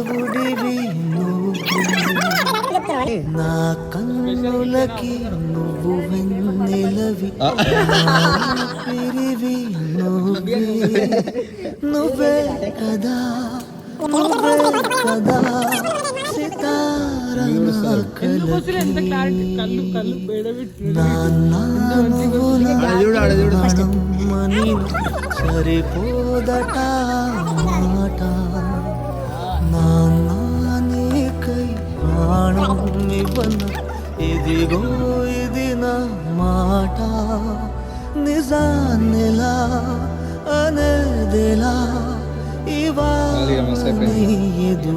దేవుడివి నువ్వు, నా కన్నులకి నువ్వు వెన్నెలవి, పిరివి నువ్వే, నువ్వే కదా, నువ్వే కదా సితారా కలకి, నాన్న నువ్వు నా ప్రాణమని సరిపోదట మాట, నాన్న నీకై ప్రాణం ఇవ్వన, ఇదిగో ఇది నా మాట, నిజాన్నిలా అనేదిలా ఇవాళ నీ ఎదుట.